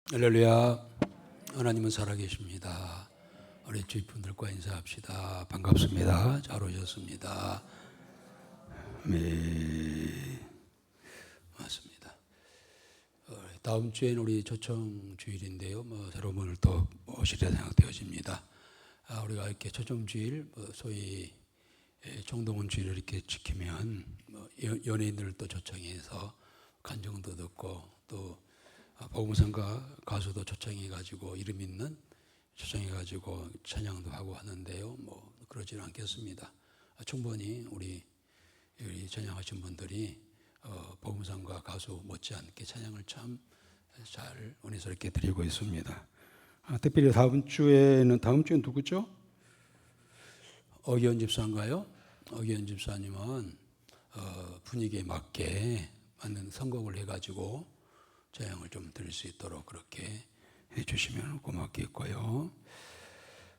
할렐루야. 하나님은 살아계십니다. 우리 주위분들과 인사합시다. 반갑습니다. 잘 오셨습니다. 네, 맞습니다. 다음 주에는 우리 초청 주일인데요. 새로운 분을 또 오시리라 생각되어집니다. 우리가 이렇게 초청 주일, 소위 총동원 주일을 이렇게 지키면 연예인들을 또 초청해서 간증도 듣고 또 복음성가 가수도 초청해가지고 이름 있는 초청해가지고 찬양도 하고 하는데요. 그러지는 않겠습니다. 충분히 우리 찬양하신 분들이 복음성가 가수 못지않게 찬양을 참 잘 은혜스럽게 드리고 있습니다. 특별히 다음 주에는 누구죠? 어기현 집사인가요? 어기현 집사님은 분위기에 맞게 맞는 선곡을 해가지고 찬양을 좀 드릴 수 있도록 그렇게 해주시면 고맙겠고요.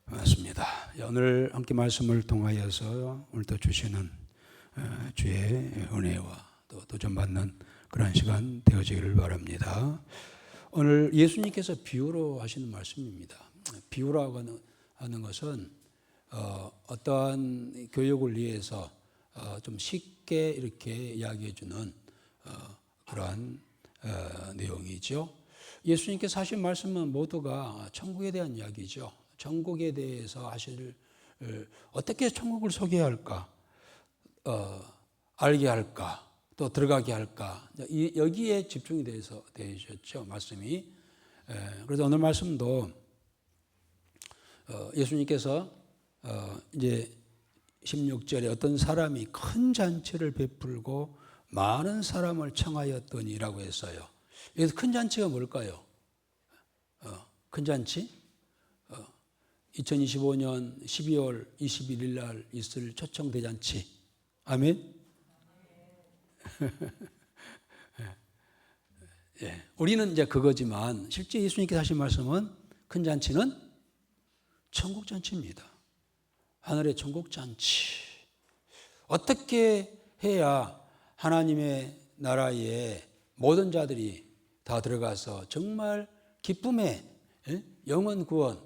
맞습니다. 오늘 함께 말씀을 통하여서 오늘 또 주시는 주의 은혜와 또 도전받는 그런 시간 되어지기를 바랍니다. 오늘 예수님께서 비유로 하시는 말씀입니다. 비유라고 하는 것은 어떠한 교육을 위해서 좀 쉽게 이렇게 이야기해 주는 그러한 내용이죠. 예수님께서 하신 말씀은 모두가 천국에 대한 이야기죠. 천국에 대해서 어떻게 천국을 소개해야 할까, 알게 할까, 또 들어가게 할까, 여기에 집중이 되셨죠, 말씀이. 그래서 오늘 말씀도 예수님께서 이제 16절에 어떤 사람이 큰 잔치를 베풀고 많은 사람을 청하였더니라고 했어요. 여기서 큰 잔치가 뭘까요? 큰 잔치? 2025년 12월 21일 날 있을 초청 대잔치. 아멘. 예, 우리는 이제 그거지만 실제 예수님께서 하신 말씀은 큰 잔치는 천국 잔치입니다. 하늘의 천국 잔치. 어떻게 해야 하나님의 나라에 모든 자들이 다 들어가서 정말 기쁨의 영원 구원에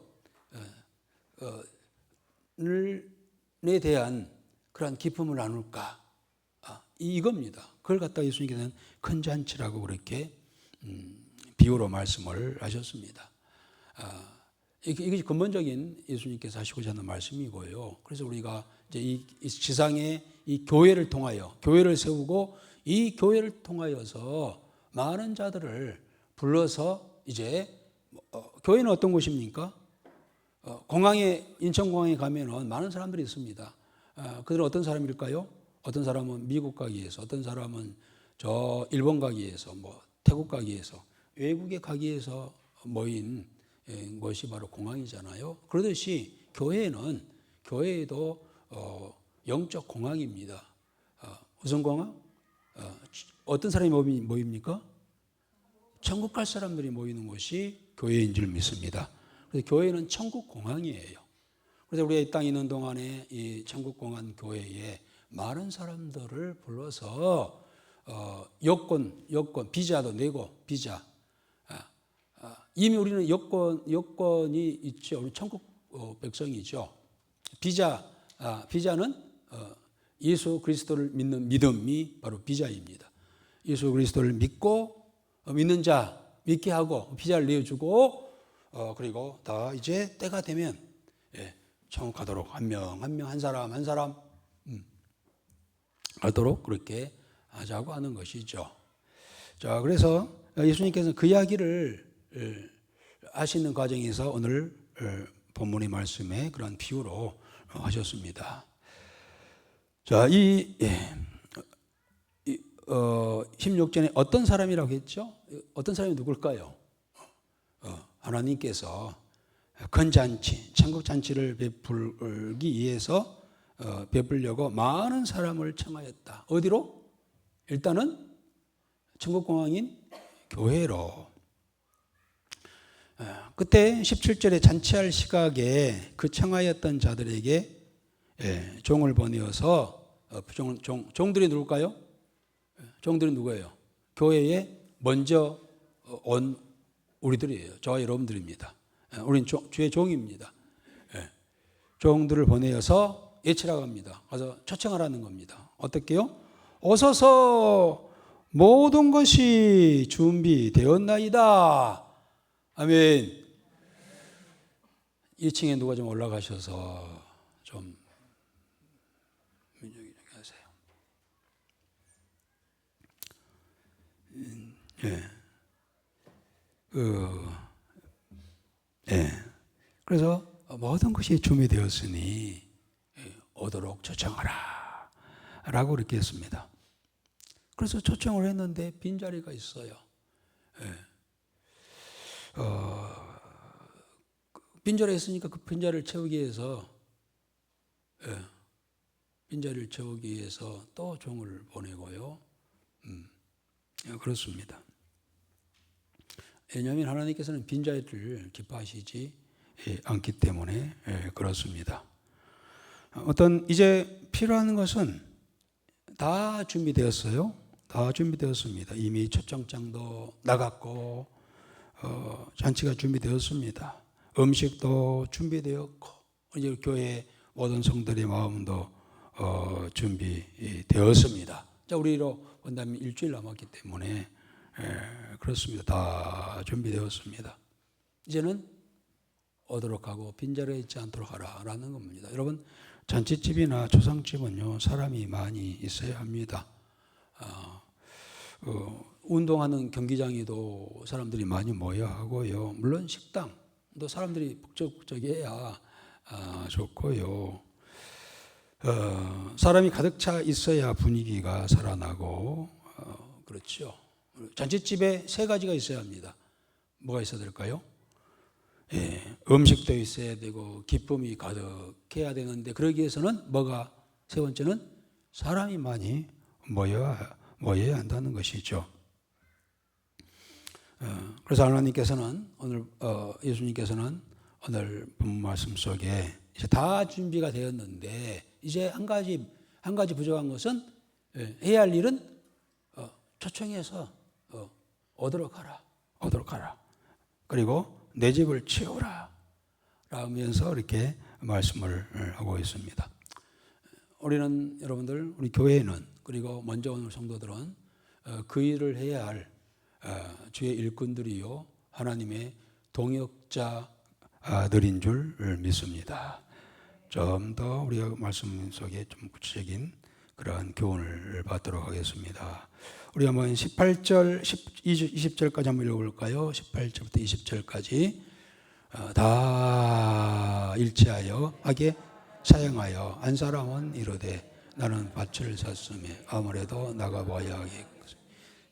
대한 그러한 기쁨을 나눌까? 이겁니다. 그걸 갖다 예수님께서는 큰 잔치라고 그렇게 비유로 말씀을 하셨습니다. 이게 근본적인 예수님께서 하시고자 하는 말씀이고요. 그래서 우리가 이제 이 지상에 이 교회를 통하여 교회를 세우고 이 교회를 통하여서 많은 자들을 불러서 이제 교회는 어떤 곳입니까? 인천공항에 가면은 많은 사람들이 있습니다. 그들은 어떤 사람일까요? 어떤 사람은 미국 가기 위해서, 어떤 사람은 저 일본 가기 위해서, 태국 가기 위해서, 외국에 가기 위해서 모인 것이 바로 공항이잖아요. 그러듯이 교회에도 영적 공항입니다. 무슨 공항? 어떤 사람이 모입니까? 천국 갈 사람들이 모이는 곳이 교회인 줄 믿습니다. 그래서 교회는 천국 공항이에요. 그래서 우리가 이 땅에 있는 동안에 이 천국 공항 교회에 많은 사람들을 불러서 여권 비자도 내고 비자. 이미 우리는 여권이 있죠. 우리 천국 백성이죠. 비자는 예수 그리스도를 믿는 믿음이 바로 비자입니다. 예수 그리스도를 믿는 자 믿게 하고 비자를 내어주고 그리고 다 이제 때가 되면 천국 가도록 한 명 한 사람 가도록 그렇게 하자고 하는 것이죠. 자, 그래서 예수님께서는 그 이야기를 하시는 과정에서 오늘 본문의 말씀에 그런 비유로 하셨습니다. 자, 16절에 어떤 사람이라고 했죠? 어떤 사람이 누굴까요? 하나님께서 큰 잔치, 천국 잔치를 베풀기 위해서 베풀려고 많은 사람을 청하였다. 어디로? 일단은 천국공항인 교회로. 그때 17절에 잔치할 시각에 그 청하였던 자들에게 종을 보내어서 종들이 누굴까요? 종들이 누구예요? 교회에 먼저 온 우리들이에요. 저와 여러분들입니다. 우리는 주의 종입니다. 종들을 보내어서 예치라고 합니다. 그래서 초청하라는 겁니다. 어떻게요? 오소서 모든 것이 준비되었나이다. 아멘. 2층에 누가 좀 올라가셔서 좀 민정이 하세요. 그래서 모든 것이 준비되었으니 오도록 초청하라 라고 이렇게 했습니다. 그래서 초청을 했는데 빈자리가 있어요. 빈자리가 있으니까 그 빈자리를 채우기 위해서 빈자리를 채우기 위해서 또 종을 보내고요. 그렇습니다. 왜냐하면 하나님께서는 빈자리를 기뻐하시지 않기 때문에 그렇습니다. 이제 필요한 것은 다 준비되었어요. 다 준비되었습니다. 이미 초청장도 나갔고 잔치가 준비되었습니다. 음식도 준비되었고 이제 교회 모든 성들의 마음도 준비되었습니다. 자, 우리로 본다면 일주일 남았기 때문에 그렇습니다. 다 준비되었습니다. 이제는 오도록 하고 빈자리에 있지 않도록 하라라는 겁니다. 여러분, 잔치집이나 초상집은요 사람이 많이 있어야 합니다. 운동하는 경기장에도 사람들이 많이 모여야 하고요. 물론 식당도 사람들이 북적북적해야 좋고요. 사람이 가득 차 있어야 분위기가 살아나고 그렇죠. 잔치집에 세 가지가 있어야 합니다. 뭐가 있어야 될까요? 음식도 있어야 되고 기쁨이 가득해야 되는데 그러기 위해서는 세 번째는 사람이 많이 모여야 한다는 것이죠. 그래서 하나님께서는 예수님께서는 오늘 본문 말씀 속에 이제 다 준비가 되었는데 이제 한 가지 부족한 것은 해야 할 일은 초청해서 오도록 하라. 그리고 내 집을 채우라 라면서 이렇게 말씀을 하고 있습니다. 우리는 여러분들 우리 교회는 그리고 먼저 오늘 성도들은 그 일을 해야 할 주의 일꾼들이요 하나님의 동역자들인 줄 믿습니다. 좀 더 우리가 말씀 속에 좀 구체적인 그러한 교훈을 받도록 하겠습니다. 우리 한번 18절, 20절까지 한번 읽어볼까요? 18절부터 20절까지 다 일치하여 하게 사용하여 한 사람은 이르되 나는 밭을 샀으며 아무래도 나가봐야 하겠고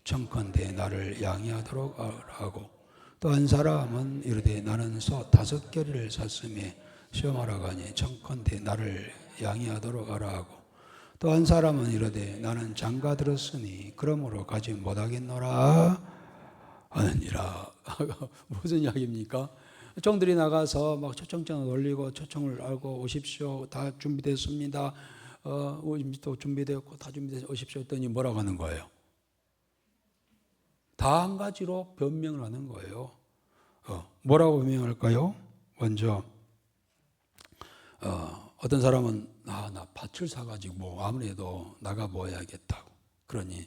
청컨대 나를 양해하도록 하고 또 한 사람은 이르되 나는 소 5개를 샀으며 시험하러 가니 청컨대 나를 양해하도록 하라 하고 또 한 사람은 이르되 나는 장가 들었으니 그러므로 가지 못하겠노라 하느니라. 무슨 이야기입니까? 종들이 나가서 막 초청장을 올리고 초청을 알고 오십시오. 다 준비됐습니다. 음식도 준비되었고 다 준비돼서 오십시오 했더니 뭐라고 하는 거예요? 다 한 가지로 변명을 하는 거예요. 뭐라고 변명할까요? 먼저 어떤 사람은 나 밭을 사가지고 아무래도 나가 보아야겠다고 그러니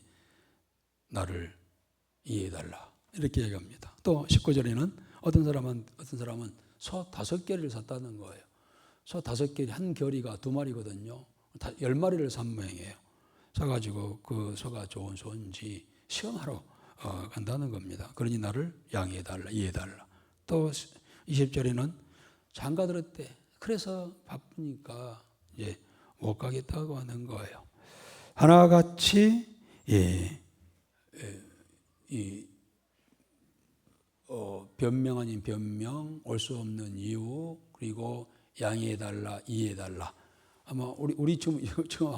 나를 이해해달라 이렇게 얘기합니다. 또 19절에는 어떤 사람은 소 5개를 샀다는 거예요. 소 5개 한 겨리가 2마리거든요. 10마리를 산 모양이에요. 사가지고 그 소가 좋은 소인지 시험하러 간다는 겁니다. 그러니 나를 양해해달라 이해해달라. 또 20절에는 장가 들었대. 그래서 바쁘니까 이제 못 가겠다고 하는 거예요. 하나같이 변명 아닌 변명, 올 수 없는 이유, 그리고 양해해달라, 이해해달라. 아마 우리 지금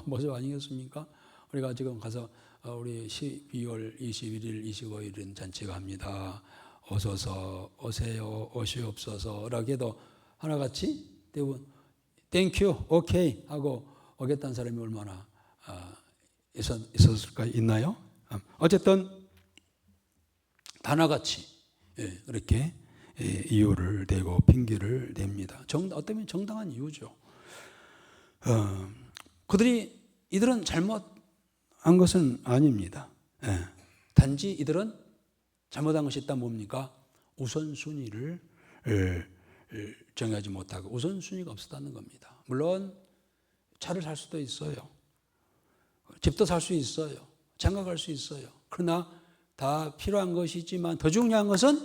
모습 아니겠습니까? 우리가 지금 가서 우리 12월 21일, 25일은 잔치가 합니다. 오세요, 오시옵소서라고 해도 하나같이 대부분 땡큐, 오케이 하고 오겠다는 사람이 얼마나 있었을까요? 있나요? 어쨌든 하나같이 그렇게 이유를 대고 핑계를 댑니다. 어쩌면 정당한 이유죠. 이들은 잘못한 것은 아닙니다. 단지 이들은 잘못한 것이 있다면 뭡니까? 우선순위를 정하지 못하고 우선순위가 없었다는 겁니다. 물론 차를 살 수도 있어요. 집도 살 수 있어요. 장가 갈 수 있어요. 그러나 다 필요한 것이지만 더 중요한 것은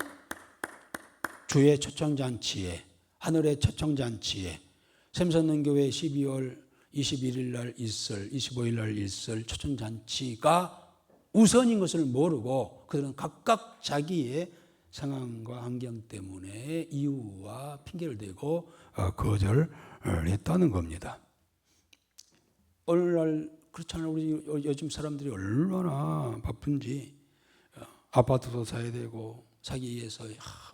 주의 초청잔치에, 하늘의 초청잔치에, 샘선능교회 12월 21일 날 있을, 25일 날 있을 초청잔치가 우선인 것을 모르고 그들은 각각 자기의 상황과 환경 때문에 이유와 핑계를 대고 거절했다는 겁니다. 오늘날 그렇잖아요. 우리 요즘 사람들이 얼마나 바쁜지 아파트도 사야 되고 사기 위해서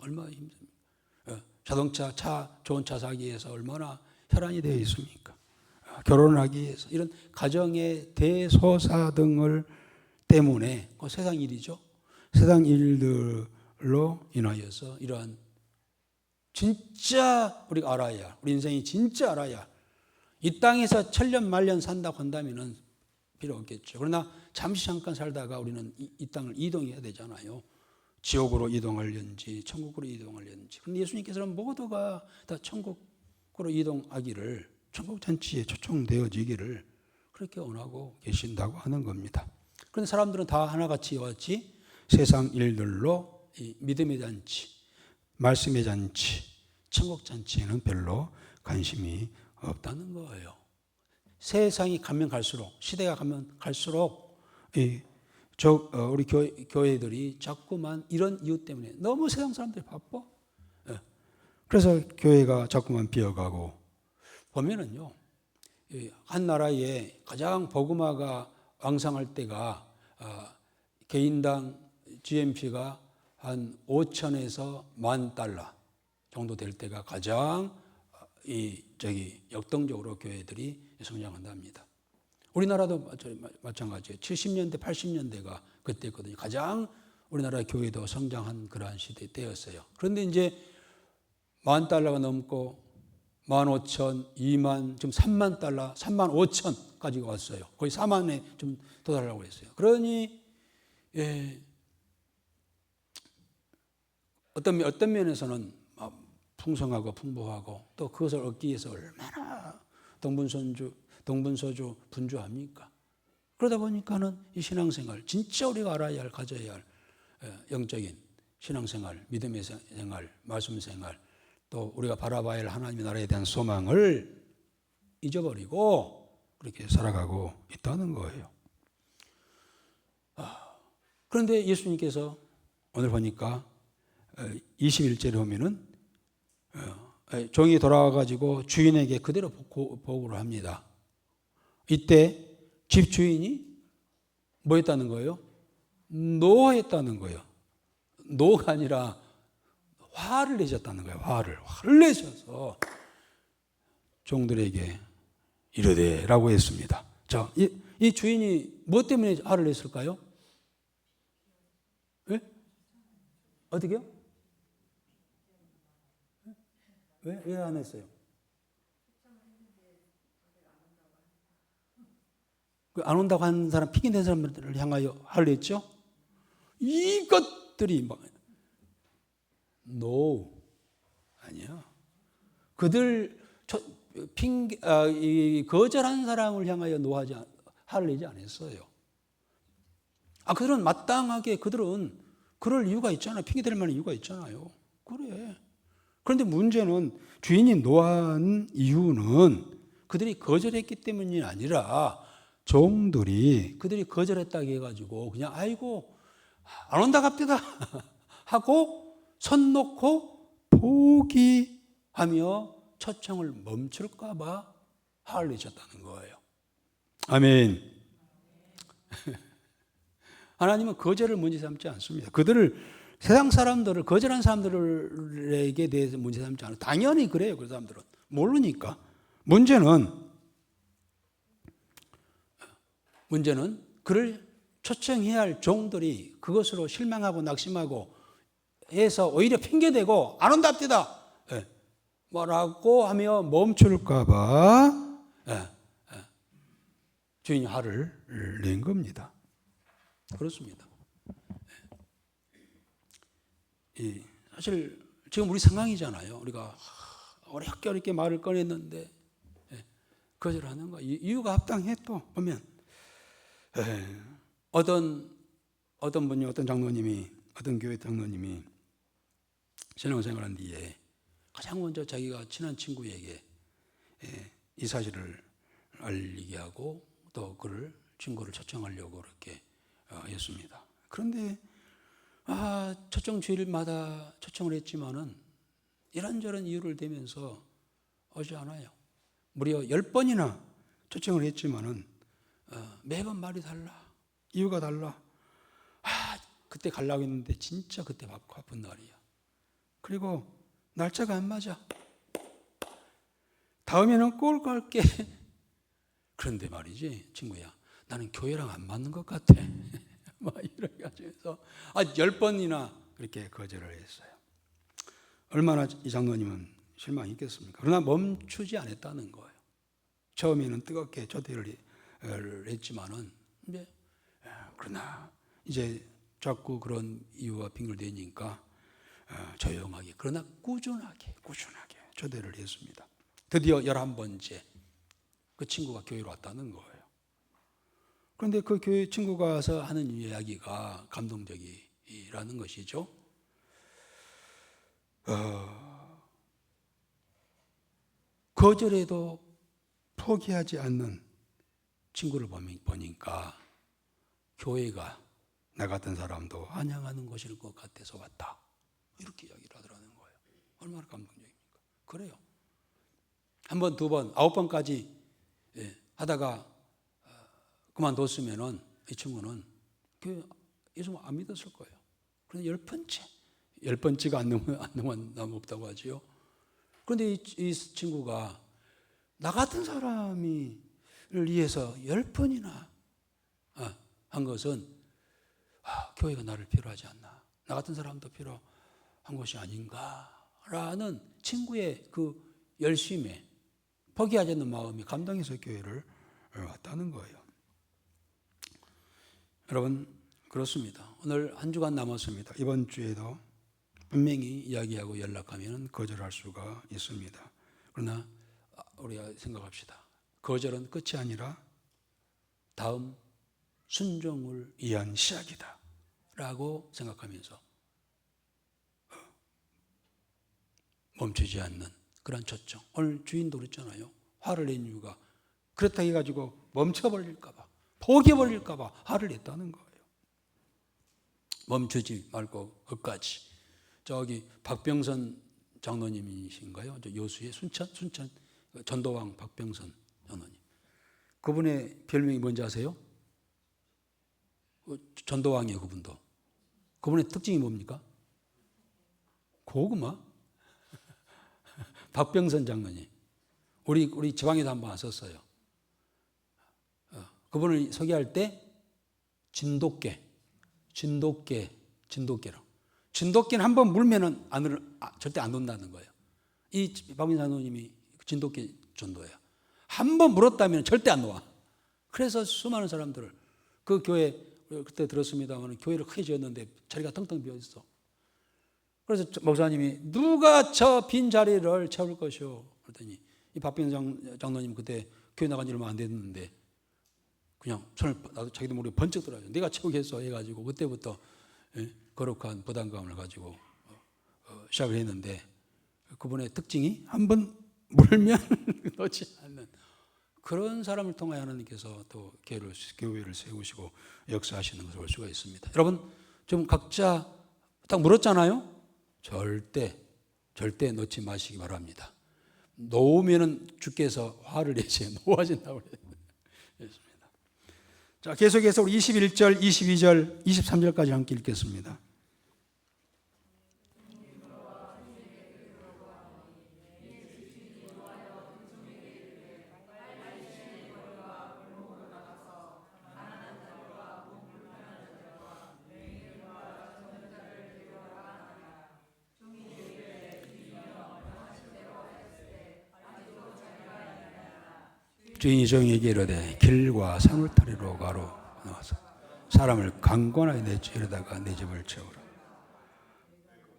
얼마나 힘듭니까? 자동차, 좋은 차 사기 위해서 얼마나 혈안이 되어 있습니까? 결혼을 하기 위해서 이런 가정의 대소사 등을 때문에 세상 일이죠. 세상 일들로 인하여서 이러한 진짜 우리가 알아야 할, 우리 인생이 진짜 알아야 할, 이 땅에서 천년 만년 산다고 한다면 필요 없겠죠. 그러나 잠시 잠깐 살다가 우리는 이 땅을 이동해야 되잖아요. 지옥으로 이동하려는지 천국으로 이동하려는지. 그런데 예수님께서는 모두가 다 천국으로 이동하기를, 천국 잔치에 초청되어지기를 그렇게 원하고 계신다고 하는 겁니다. 그런데 사람들은 다 하나같이 세상 일들로 이 믿음의 잔치, 말씀의 잔치, 천국 잔치에는 별로 관심이 없다는 거예요. 세상이 가면 갈수록, 시대가 가면 갈수록 우리 교회들이 자꾸만 이런 이유 때문에 너무 세상 사람들이 바빠. 그래서 교회가 자꾸만 비어가고 보면은요, 한 나라에 가장 복음화가 왕성할 때가 개인당 GNP가 한 5천에서 10,000달러 정도 될 때가 가장 역동적으로 교회들이 성장한답니다. 우리나라도 마찬가지예요. 70년대, 80년대가 그때거든요. 가장 우리나라 교회도 성장한 그러한 시대 때였어요. 그런데 이제 10,000달러가 넘고 15,000, 2만, 지금 30,000달러, 35,000까지 왔어요. 거의 4만에 좀 도달하려고 했어요. 그러니 어떤 면에서는 풍성하고 풍부하고 또 그것을 얻기 위해서 얼마나 동분서주 분주합니까? 그러다 보니까는 이 신앙생활, 진짜 우리가 알아야 할, 가져야 할 영적인 신앙생활, 믿음의 생활, 말씀 생활, 또 우리가 바라봐야 할 하나님의 나라에 대한 소망을 잊어버리고 그렇게 살아가고 있다는 거예요. 그런데 예수님께서 오늘 보니까 21절에 보면은 종이 돌아와가지고 주인에게 그대로 보고를 합니다. 이때 집 주인이 뭐 했다는 거예요? 노했다는 거예요. 노가 아니라 화를 내셨다는 거예요. 화를 내셔서 종들에게 이르되 라고 했습니다. 자, 이 주인이 뭐 때문에 화를 냈을까요? 네? 어떻게요? 왜 안 했어요? 안 온다고 하는 사람, 핑계낸 사람들을 향하여 화를 냈죠? 이것들이 막 No. 아니야. 그들 거절한 사람을 향하여 화를 내지 않았어요. 그들은 마땅하게 그들은 그럴 이유가 있잖아요. 핑계댈 만한 이유가 있잖아요. 그래. 그런데 문제는 주인이 노한 이유는 그들이 거절했기 때문이 아니라 종들이 그들이 거절했다고 해가지고 그냥 아이고 안 온다 갑니다 하고 손 놓고 포기하며 초청을 멈출까 봐 화를 내셨다는 거예요. 아멘. 하나님은 거절을 문제 삼지 않습니다. 세상 사람들을, 거절한 사람들에게 대해서 문제 삼지 않아요. 당연히 그래요. 그 사람들은 모르니까. 문제는 그를 초청해야 할 종들이 그것으로 실망하고 낙심하고 해서 오히려 핑계대고 안 온답니다. 예. 뭐라고 하며 멈출까봐 주인이 화를 낸 겁니다. 그렇습니다. 사실 지금 우리 상황이잖아요. 우리가 어렵게 어렵게 말을 꺼냈는데 거절하는 거. 이유가 합당해. 또 보면 어떤 분이, 어떤 장로님이, 어떤 교회 장로님이 신앙생활한 뒤에 가장 먼저 자기가 친한 친구에게 이 사실을 알리게 하고 또 그를 친구를 초청하려고 그렇게 했습니다. 그런데 초청 주일마다 초청을 했지만은 이런저런 이유를 대면서 오지 않아요. 무려 10번이나 초청을 했지만은 매번 말이 달라. 이유가 달라. 그때 가려고 했는데 진짜 그때 바쁜 날이야. 그리고 날짜가 안 맞아. 다음에는 꼭 갈게. 그런데 말이지, 친구야, 나는 교회랑 안 맞는 것 같아. 막 이렇게 해서 10번이나 그렇게 거절을 했어요. 얼마나 이 장로님은 실망이 있겠습니까? 그러나 멈추지 않았다는 거예요. 처음에는 뜨겁게 초대를 했지만은 그러나 이제 자꾸 그런 이유와 핑계를 대니까 조용하게, 그러나 꾸준하게 초대를 했습니다. 드디어 11번째 그 친구가 교회로 왔다는 거예요. 그런데 그 교회 친구가 와서 하는 이야기가 감동적이라는 것이죠. 거절해도 포기하지 않는 친구를 보니까 교회가 나 같은 사람도 환영하는 곳일 것 같아서 왔다. 이렇게 이야기를 하더라는 거예요. 얼마나 감동적입니까? 그래요. 한 번, 두 번, 9번까지 하다가 그만뒀으면은 이 친구는 예수 안 믿었을 거예요. 그런데 10번째가 안 넘으면 없다고 하지요. 그런데 이 친구가 나 같은 사람을 위해서 10번이나 한 것은 교회가 나를 필요하지 않나. 나 같은 사람도 필요한 것이 아닌가라는 친구의 그 열심에 포기하지 않는 마음이 감동해서 교회를 왔다는 거예요. 여러분, 그렇습니다. 오늘 한 주간 남았습니다. 이번 주에도 분명히 이야기하고 연락하면 거절할 수가 있습니다. 그러나 우리가 생각합시다. 거절은 끝이 아니라 다음 순종을 위한 시작이다 라고 생각하면서 멈추지 않는 그런 초청. 오늘 주인도 그랬잖아요. 화를 낸 이유가 그렇다 해가지고 멈춰버릴까 봐, 포기해버릴까 봐 화를 냈다는 거예요. 멈추지 말고 끝까지. 저기 박병선 장로님이신가요? 저 여수의 순천 전도왕 박병선 장로님. 그분의 별명이 뭔지 아세요? 전도왕이에요, 그분도. 그분의 특징이 뭡니까? 고구마? 박병선 장로님. 우리 지방에도 한번 왔었어요. 그분을 소개할 때 진돗개로. 진돗개는 한번 물면은 절대 안 온다는 거예요. 이 박병선 장로님이 진돗개 전도예요. 한번 물었다면 절대 안 놓아. 그래서 수많은 사람들을 그 교회 그때 들었습니다만 교회를 크게 지었는데 자리가 텅텅 비어 있어. 그래서 목사님이 누가 저 빈 자리를 채울 것이오? 그랬더니 이 박병선 장로님 그때 교회 나간 지 얼마 안 됐는데 그냥 손을 나도 자기도 모르게 번쩍 들어가지고 내가 채우겠어 해가지고 그때부터 거룩한 부담감을 가지고 시작을 했는데 그분의 특징이 한번 물면 놓지 않는 그런 사람을 통하여 하나님께서 또 교회를 세우시고 역사하시는 것을 볼 수가 있습니다. 여러분 좀 각자 딱 물었잖아요. 절대 놓지 마시기 바랍니다. 놓으면은 주께서 화를 내세요. 놓아진다고 그랬습니다. 자, 계속해서 우리 21절, 22절, 23절까지 함께 읽겠습니다. 주인이 종에게 이르되 길과 산울타리로 가로 나와서 사람을 강권하여 내지 이러다가 내 집을 채우라.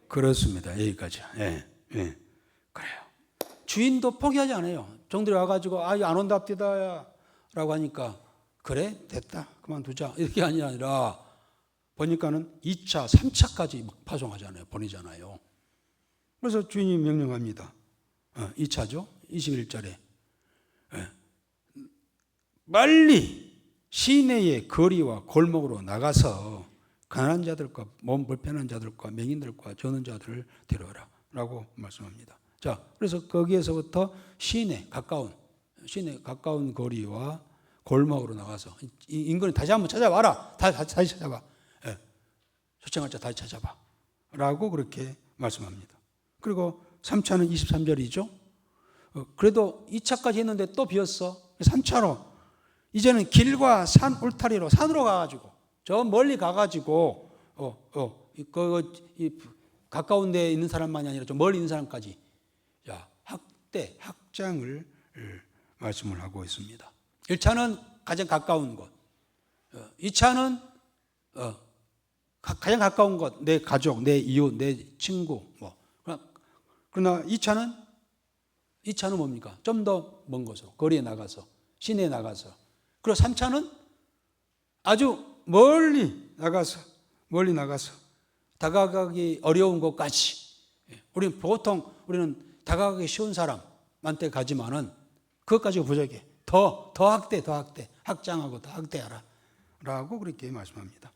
그렇습니다. 여기까지. 예, 예. 그래요. 주인도 포기하지 않아요. 종들이 와가지고 안 온답디다 라고 하니까 그래 됐다 그만두자 이렇게 아니라 보니까는 2차 3차까지 막 파송하잖아요. 보내잖아요. 그래서 주인이 명령합니다. 2차죠 21절에 빨리 시내의 거리와 골목으로 나가서 가난한 자들과 몸 불편한 자들과 맹인들과 저는 자들을 데려오라 라고 말씀합니다. 자, 그래서 거기에서부터 시내 가까운 거리와 골목으로 나가서 인근에 다시 한번 찾아와라. 다시 찾아봐. 예. 초청할 자 다시 찾아봐 라고 그렇게 말씀합니다. 그리고 3차는 23절이죠. 그래도 2차까지 했는데 또 비었어. 3차로 이제는 길과 산 울타리로 산으로 가가지고 저 멀리 가가지고 가까운 데에 있는 사람만이 아니라 좀 멀리 있는 사람까지 학장을 말씀을 하고 있습니다. 1차는 가장 가까운 곳, 2차는 가장 가까운 곳, 내 가족, 내 이웃, 내 친구. 그러나 2차는 뭡니까? 좀 더 먼 곳으로, 거리에 나가서, 시내에 나가서. 그리고 3차는 아주 멀리 나가서 다가가기 어려운 곳까지. 우리는 다가가기 쉬운 사람한테 가지만은 그것까지가 부족해. 더 학대, 학장하고 더 학대하라 라고 그렇게 말씀합니다.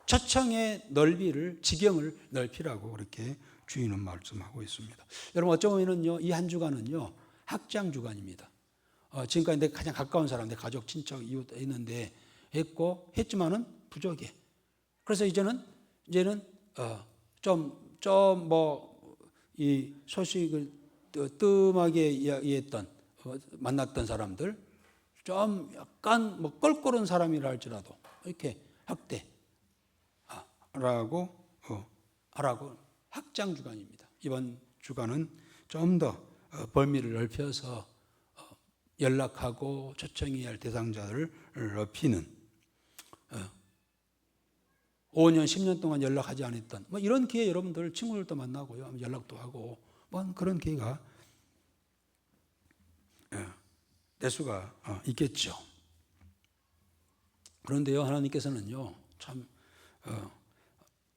초청의 넓이를, 지경을 넓히라고 그렇게 주인은 말씀하고 있습니다. 여러분 어쩌면요 이 한 주간은요 학장 주간입니다. 지금까지 내 가장 가까운 사람, 내 가족, 친척, 이웃 있는데 했지만은 부족해. 그래서 이제는 좀 이 소식을 뜸하게 이야기했던 만났던 사람들 좀 약간 껄끄러운 사람이라 할지라도 이렇게 학대라고 하라고 학장 주간입니다. 이번 주간은 좀 더 범위를 넓혀서 연락하고 초청해야 할 대상자를 넓히는 5년, 10년 동안 연락하지 않았던 이런 기회 여러분들 친구들도 만나고요. 연락도 하고 그런 기회가 될 수가 있겠죠. 그런데요, 하나님께서는요, 참,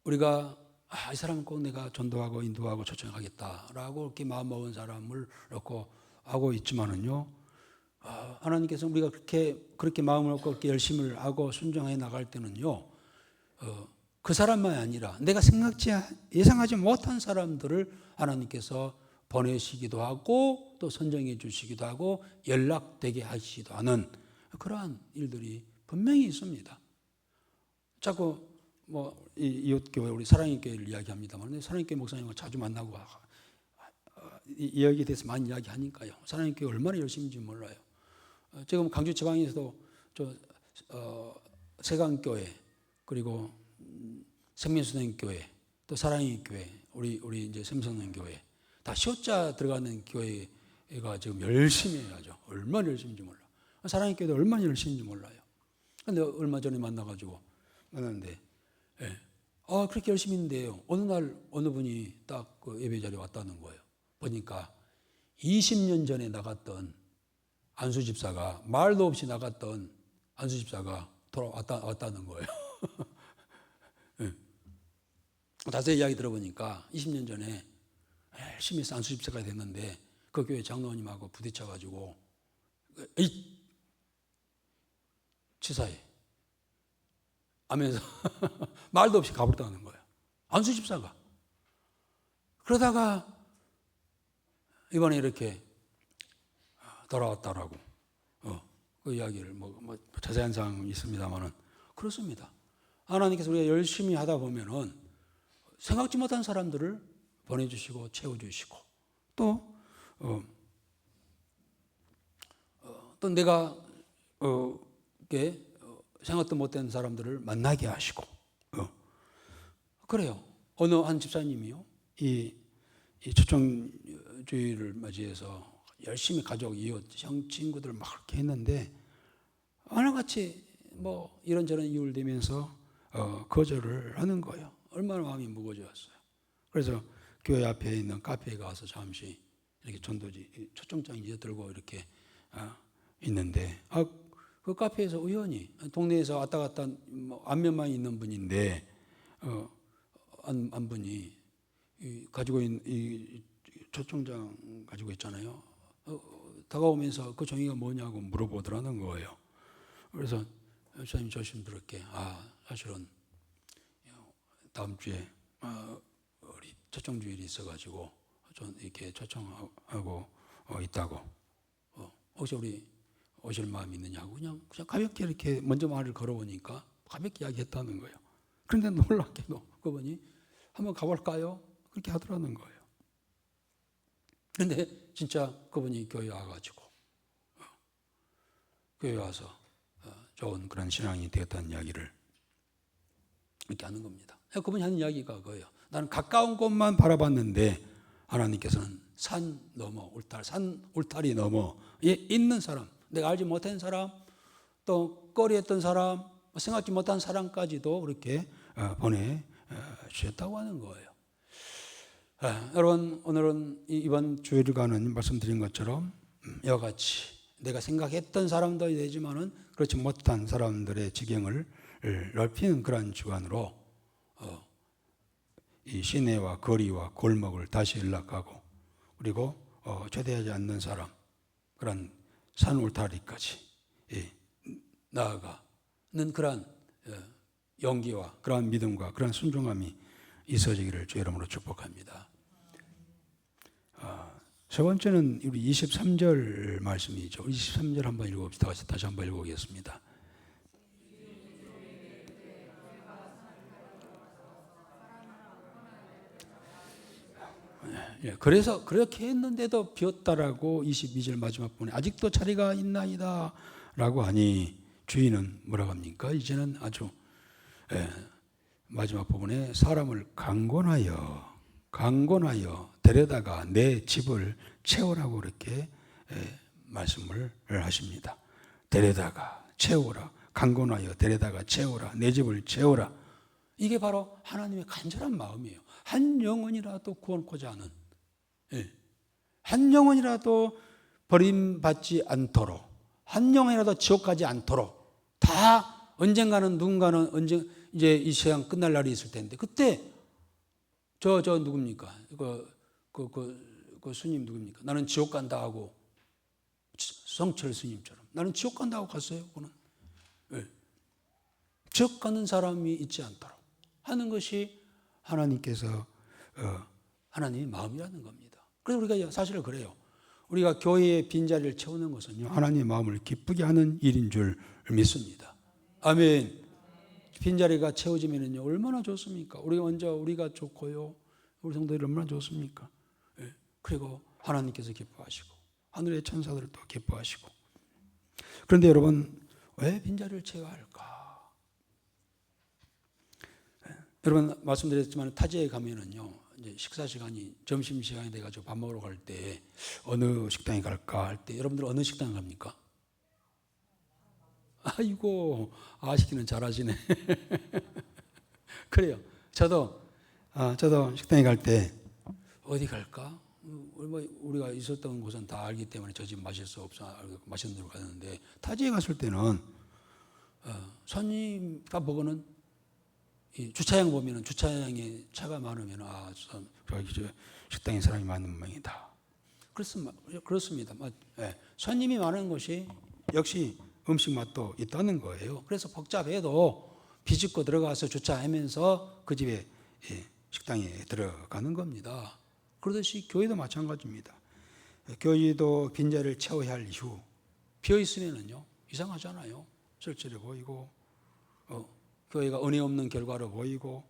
우리가, 이 사람은 꼭 내가 전도하고 인도하고 초청하겠다라고 이렇게 마음먹은 사람을 놓고 하고 있지만은요, 하나님께서 우리가 그렇게 마음을 먹고 그렇게 열심을 하고 순종해 나갈 때는요, 그 사람만이 아니라 내가 예상하지 못한 사람들을 하나님께서 보내시기도 하고 또 선정해 주시기도 하고 연락되게 하시기도 하는 그러한 일들이 분명히 있습니다. 자꾸 이웃교회 우리 사랑의 교회를 이야기합니다만 사랑의 교회 목사님과 자주 만나고 이 여기에 대해서 많이 이야기하니까요. 사랑의 교회 얼마나 열심인지 몰라요. 지금 강주 지방에서도 세강교회 그리고 생명수능교회 또 사랑의 교회 우리 이제 sem성능교회 다 시옷자 들어가는 교회가 지금 열심히 해야죠. 얼마나 열심인지 몰라. 사랑의 교회도 얼마나 열심인지 몰라요. 근데 얼마 전에 만났는데, 그렇게 열심히 했는데요. 어느 날, 어느 분이 딱 그 예배 자리에 왔다는 거예요. 보니까 20년 전에 나갔던 안수집사가, 말도 없이 나갔던 안수집사가 왔다는 거예요. 자세히 이야기 들어보니까 20년 전에 열심히 해서 안수집사가 됐는데 그 교회 장로님하고 부딪혀가지고 치사해 하면서 말도 없이 가버렸다는 거예요. 안수집사가. 그러다가 이번에 이렇게 돌아왔다라고 그 이야기를 자세한 사항이 있습니다만은 그렇습니다. 하나님께서 우리가 열심히 하다 보면은 생각지 못한 사람들을 보내주시고 채워주시고 또 내가 생각도 못한 사람들을 만나게 하시고 그래요. 어느 한 집사님이요 이 초청주의를 맞이해서 열심히 가족, 이웃, 형, 친구들 막 그렇게 했는데 하나같이 뭐 이런저런 이유를 대면서 거절을 하는 거예요. 얼마나 마음이 무거워졌어요. 그래서 교회 앞에 있는 카페에 가서 잠시 이렇게 전도지 초청장 이제 들고 이렇게 있는데 그 카페에서 우연히 동네에서 왔다 갔다 안면만 있는 분인데 한 분이 가지고 있는 이 초청장 가지고 있잖아요. 다가오면서 그 종이가 뭐냐고 물어보더라는 거예요. 그래서 목사님 조심스럽게 사실은 다음 주에 우리 초청 주일이 있어가지고 좀 이렇게 초청하고 있다고 혹시 우리 오실 마음 있느냐고 그냥 가볍게 이렇게 먼저 말을 걸어보니까 가볍게 이야기했다는 거예요. 그런데 놀랍게도 그분이 한번 가볼까요? 그렇게 하더라는 거예요. 그런데 진짜 그분이 교회 와가지고 교회 와서 좋은 그런 신앙이 되었다는 이야기를 이렇게 하는 겁니다. 그분이 하는 이야기가 그거예요. 나는 가까운 곳만 바라봤는데 하나님께서는 산 넘어 산 울타리 넘어 있는 사람, 내가 알지 못한 사람, 또 꺼리했던 사람, 생각지 못한 사람까지도 그렇게 보내주셨다고 하는 거예요. 여러분 오늘은 이번 주일간은 말씀드린 것처럼 이와 같이 내가 생각했던 사람도 되지만은 그렇지 못한 사람들의 지경을 넓히는 그러한 주간으로 이 시내와 거리와 골목을 다시 연락하고 그리고 초대하지 않는 사람 그런 산 울타리까지 나아가는 그러한 용기와 그러한 믿음과 그러한 순종함이 있어지기를 주의 이름으로 축복합니다. 세 번째는 우리 23절 말씀이죠. 23절 한번 읽어봅시다. 다시 한번 읽어보겠습니다. 그래서 그렇게 했는데도 비었다라고 22절 마지막 부분에 아직도 자리가 있나이다 라고 하니 주인은 뭐라고 합니까? 이제는 아주 마지막 부분에 사람을 강권하여 데려다가 내 집을 채우라고 그렇게 말씀을 하십니다. 데려다가 채우라, 강권하여 데려다가 채우라, 내 집을 채우라. 이게 바로 하나님의 간절한 마음이에요. 한 영혼이라도 구원코자 하는, 한 영혼이라도 버림받지 않도록, 한 영혼이라도 지옥 가지 않도록 다 언젠가는 누군가는 이제 이 세상 끝날 날이 있을 텐데 그때 저 누굽니까? 그 스님 누굽니까? 나는 지옥 간다 하고 성철 스님처럼 나는 지옥 간다 하고 갔어요. 그는 지옥 가는 사람이 있지 않도록 하는 것이 하나님께서 하나님의 마음이라는 겁니다. 그래서 우리가 사실은 그래요. 우리가 교회의 빈자리를 채우는 것은요 하나님의 마음을 기쁘게 하는 일인 줄 믿습니다. 아멘. 빈자리가 채워지면은요 얼마나 좋습니까? 우리가 좋고요 우리 성도들이 얼마나 좋습니까? 그리고 하나님께서 기뻐하시고 하늘의 천사들도 기뻐하시고. 그런데 여러분 왜 빈자리를 채워야 할까? 여러분 말씀드렸지만 타지에 가면은요 이제 식사 시간이 점심 시간이 돼가지고 밥 먹으러 갈 때 어느 식당에 갈까 할 때 여러분들 어느 식당에 갑니까? 아이고 아시기는 잘하시네. 그래요. 저도 식당에 갈 때 어디 갈까? 우리가 있었던 곳은 다 알기 때문에 저 집 마실 수 없어 맛있는 데로 가는데 타지에 갔을 때는 손님가 보고는 이 주차장 보면은 주차장에 차가 많으면 저기 식당에 사람이 많은 모양이다. 그렇습니다. 손님이 많은 곳이 역시 음식 맛도 있다는 거예요. 그래서 복잡해도 비집고 들어가서 주차하면서 그 집에 식당에 들어가는 겁니다. 그러듯이 교회도 마찬가지입니다. 교회도 빈자리를 채워야 할 이유 비어 있으면은요 이상하잖아요. 쓸쓸해 보이고 교회가 은혜 없는 결과로 보이고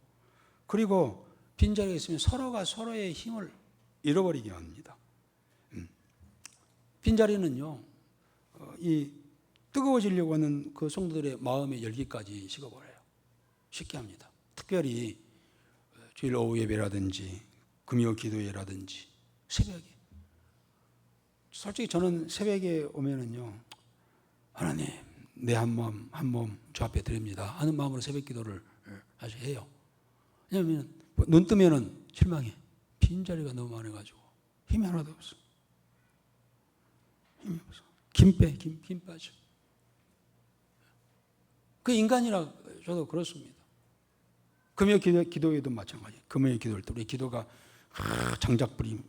그리고 빈자리가 있으면 서로가 서로의 힘을 잃어버리게 합니다. 빈자리는요 이 뜨거워지려고 하는 그 성도들의 마음의 열기까지 식어버려요. 쉽게 합니다. 특별히 주일 오후 예배라든지 금요 기도회라든지 새벽에 솔직히 저는 새벽에 오면은요, 하나님, 내 한 몸 주 앞에 드립니다 하는 마음으로 새벽 기도를 아주 해요. 왜냐하면 눈 뜨면은 실망해. 빈자리가 너무 많아가지고 힘이 하나도 없어. 힘이 없어. 김 빠져. 그 인간이라 저도 그렇습니다. 금요 기도에도 마찬가지. 금요 기도할 때 우리 기도가 장작불이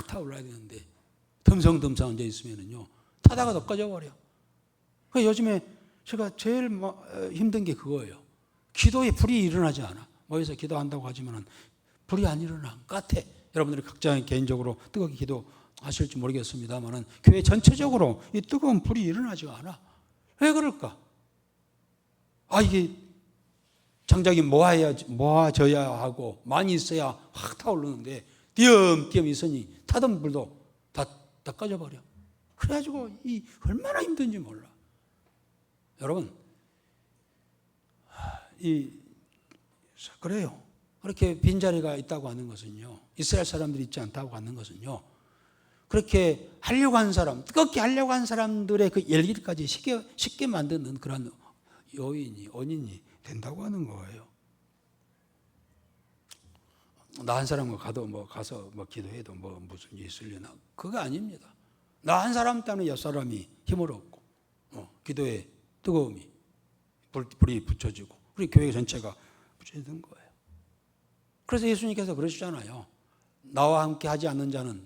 타올라야 되는데 덤성덤성 앉아 있으면은요, 타다가 더 꺼져버려. 요즘에 제가 제일 힘든 게 그거예요. 기도에 불이 일어나지 않아. 모여서 기도한다고 하지만은 불이 안 일어나. 같아. 여러분들이 각자 개인적으로 뜨겁게 기도하실지 모르겠습니다만은 교회 전체적으로 이 뜨거운 불이 일어나지가 않아. 왜 그럴까? 이게 장작이 모아져야 하고 많이 있어야 확 타오르는데 띄엄띄엄 있으니 타던 불도 다 꺼져버려. 그래가지고 이 얼마나 힘든지 몰라. 여러분, 그래요. 그렇게 빈자리가 있다고 하는 것은요, 이스라엘 사람들이 있지 않다고 하는 것은요, 그렇게 하려고 한 사람, 뜨겁게 하려고 한 사람들의 그 열기까지 쉽게 만드는 그런 원인이 된다고 하는 거예요. 나 한 사람과 가서 기도해도 무슨 일이 있으려나? 그거 아닙니다. 나 한 사람 때문에 옆 사람이 힘을 얻고, 기도의 뜨거움이, 불이 붙여지고, 우리 교회 전체가 붙여지는 거예요. 그래서 예수님께서 그러시잖아요. 나와 함께 하지 않는 자는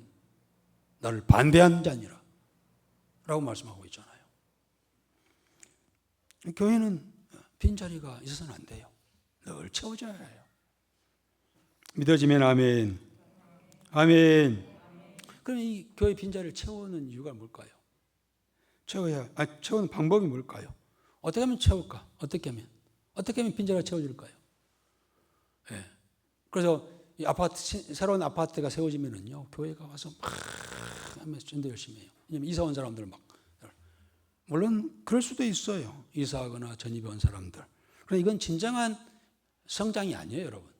나를 반대한 자니라 라고 말씀하고 있잖아요. 교회는 빈자리가 있어서는 안 돼요. 늘 채워져야 해요. 믿어지면 아멘. 아멘. 그럼 이 교회 빈자리를 채우는 이유가 뭘까요? 채우는 방법이 뭘까요? 어떻게 하면 채울까? 어떻게 하면 빈자리가 채워질까요? 네. 그래서 이 새로운 아파트가 세워지면은요, 교회가 와서 막 하면서 전도 열심히 해요. 왜냐면 이사 온 사람들 물론 그럴 수도 있어요. 이사하거나 전입해 온 사람들. 그러나 이건 진정한 성장이 아니에요, 여러분.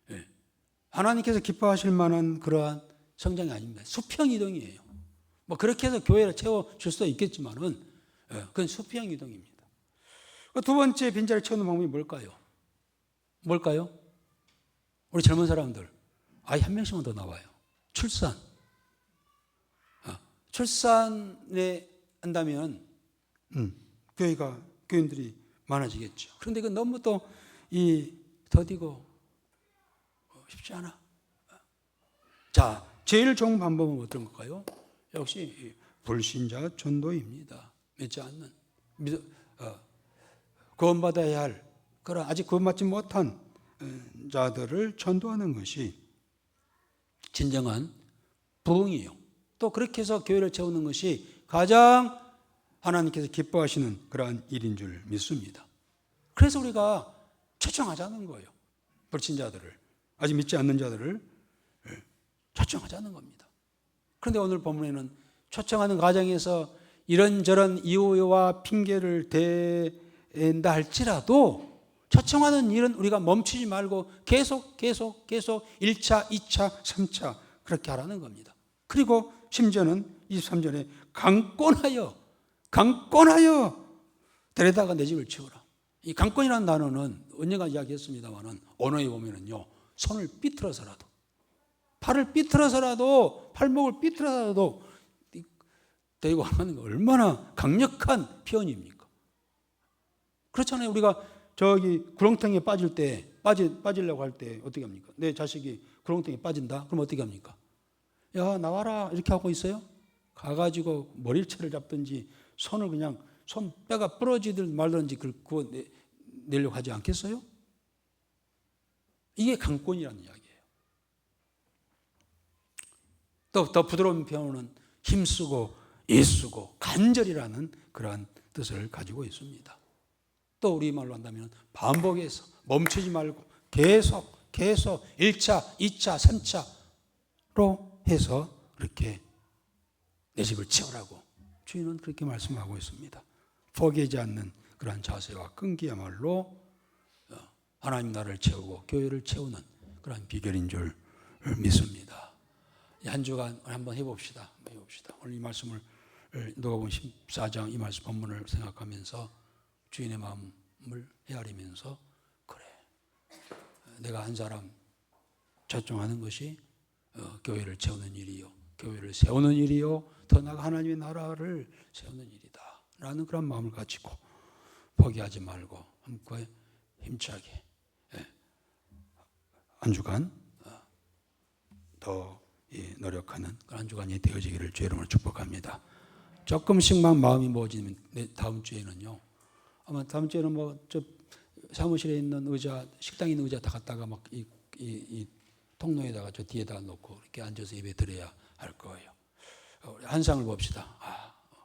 네. 하나님께서 기뻐하실 만한 그러한 성장이 아닙니다. 수평 이동이에요. 그렇게 해서 교회를 채워줄 수도 있겠지만은, 그건 수평 이동입니다. 두 번째 빈자리 채우는 방법이 뭘까요? 우리 젊은 사람들, 아이 한 명씩만 더 나와요. 출산에 한다면, 교인들이 많아지겠죠. 그런데 이건 너무 더디고 쉽지 않아. 자, 제일 좋은 방법은 어떤 걸까요? 역시 불신자 전도입니다. 믿지 않는, 구원받아야 할, 그러나 아직 구원받지 못한 자들을 전도하는 것이 진정한 부흥이에요. 또 그렇게 해서 교회를 채우는 것이 가장 하나님께서 기뻐하시는 그러한 일인 줄 믿습니다. 그래서 우리가 초청하자는 거예요. 불신자들을, 아직 믿지 않는 자들을 초청하자는 겁니다. 그런데 오늘 본문에는 초청하는 과정에서 이런저런 이유와 핑계를 댄다 할지라도 초청하는 일은 우리가 멈추지 말고 계속 1차, 2차, 3차 그렇게 하라는 겁니다. 그리고 심지어는 23절에 강권하여 데려다가 내 집을 채우라. 이 강권이라는 단어는 언젠가 이야기했습니다만은 언어에 보면은요, 손을 삐틀어서라도, 팔을 삐틀어서라도, 팔목을 삐틀어서라도 데리고 가는 거 얼마나 강력한 표현입니까? 그렇잖아요. 우리가 구렁텅이에 빠지려고 할 때 어떻게 합니까? 내 자식이 구렁텅이에 빠진다? 그럼 어떻게 합니까? 야, 나와라. 이렇게 하고 있어요? 가가지고 머리채를 잡든지 손을 그냥 손뼈가 부러지든 말든지 그거 내려고 하지 않겠어요? 이게 강권이라는 이야기예요. 또 더 부드러운 표현은 힘쓰고 애쓰고 간절이라는 그러한 뜻을 가지고 있습니다. 또 우리말로 한다면 반복해서 멈추지 말고 계속 1차, 2차, 3차로 해서 이렇게 내 집을 채우라고 주인은 그렇게 말씀하고 있습니다. 포기하지 않는 그러한 자세와 끈기야말로 하나님 나라를 채우고 교회를 채우는 그러한 비결인 줄 믿습니다. 한 주간 한번 해봅시다. 오늘 이 말씀을 누가복음 14장 이 말씀 본문을 생각하면서 주인의 마음을 헤아리면서 그래, 내가 한 사람 초청하는 것이 교회를 채우는 일이요, 교회를 세우는 일이요, 더 나아가 하나님의 나라를 세우는 일이다 라는 그런 마음을 가지고 포기하지 말고 함께 힘차게 한 주간 더 노력하는 한 주간이 되어지기를 주의 이름으로 축복합니다. 조금씩만 마음이 모아지면 다음 주에는요, 아마 다음 주에는 뭐 저 사무실에 있는 의자, 식당에 있는 의자 다 갖다가 막 이 통로에다가 저 뒤에다 놓고 이렇게 앉아서 예배 드려야 할 거예요. 한 상을 봅시다.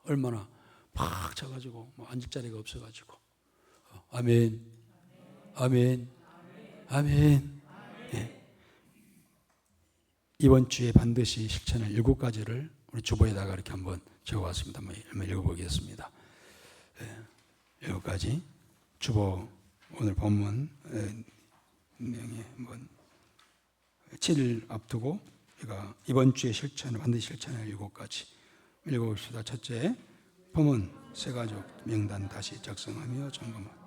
얼마나 팍 쳐가지고 뭐 앉을 자리가 없어가지고. 아멘, 아멘, 아멘. 네. 이번 주에 반드시 실천할 7가지를 우리 주보에다가 이렇게 한번 적어왔습니다. 한번 읽어보겠습니다. 7가지 주보 오늘 본문 내용에 7일 앞두고 우리가 이번 주에 반드시 실천할 7가지 읽어봅시다. 첫째, 본문 새가족 명단 다시 작성하며 점검하기.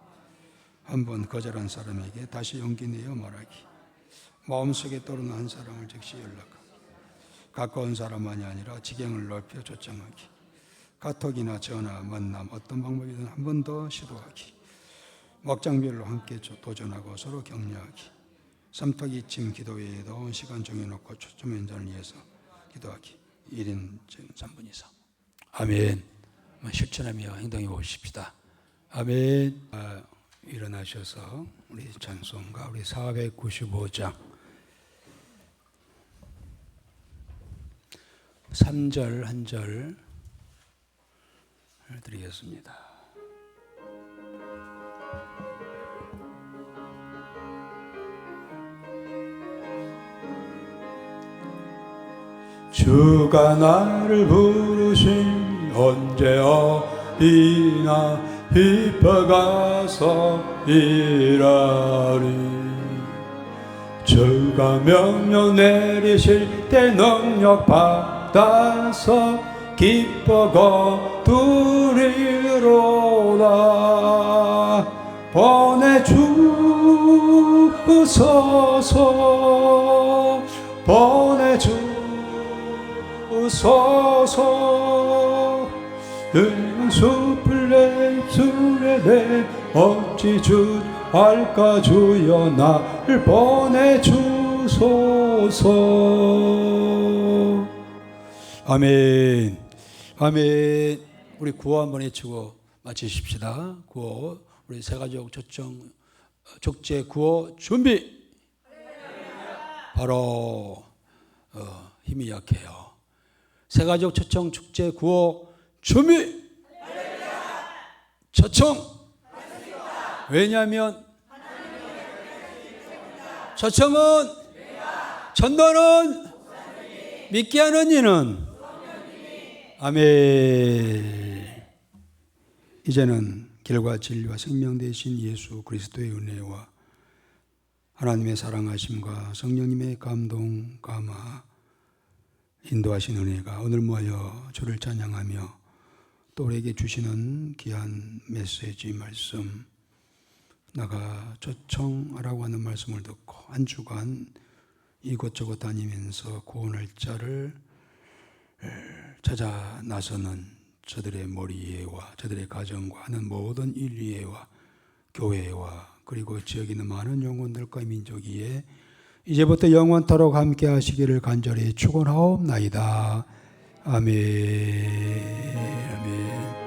한번 거절한 사람에게 다시 용기 내어 말하기. 마음속에 떠오르는 한 사람을 즉시 연락하기. 가까운 사람만이 아니라 지경을 넓혀 초청하기. 카톡이나 전화, 만남 어떤 방법이든 한 번 더 시도하기. 목장별로 함께 도전하고 서로 격려하기. 삼탁이침 기도회에도 시간 정해놓고 초점 연장을 위해서 기도하기. 1인 3분 이상. 아멘. 실천하며 행동해 보십시다. 아멘. 일어나셔서 우리 찬송가 우리 495장 3절 한 절 드리겠습니다. 주가 나를 부르신 언제 어디나 기뻐가서 일하리. 주가 명령 내리실 때 능력 받아서 기뻐 거두리로다. 보내주소서 보내주소서. 늙은 숲을 내 술에 내 어찌 주할까. 주여 나를 보내주소서. 아멘. 아멘. 우리 구호 한번 외치고 마치십시다. 구호 우리 새가족 초청 축제 구호 준비. 바로 힘이 약해요. 새가족 초청 축제 구호 준비. 초청. 왜냐하면 초청은 전도는 믿게 하는 이는. 아멘. 이제는 길과 진리와 생명 되신 예수 그리스도의 은혜와 하나님의 사랑하심과 성령님의 감동 감화 인도하신 은혜가 오늘 모여 주를 찬양하며 또 우리에게 주시는 귀한 메시지 말씀, 나가 초청하라고 하는 말씀을 듣고 한 주간 이곳저곳 다니면서 구원할 자를 찾아 나서는 저들의 머리에와 저들의 가정과 하는 모든 인류애와 교회와 그리고 지역에 있는 많은 영혼들과 민족 위에 이제부터 영원토록 함께 하시기를 간절히 축원하옵나이다. 아멘. 아멘.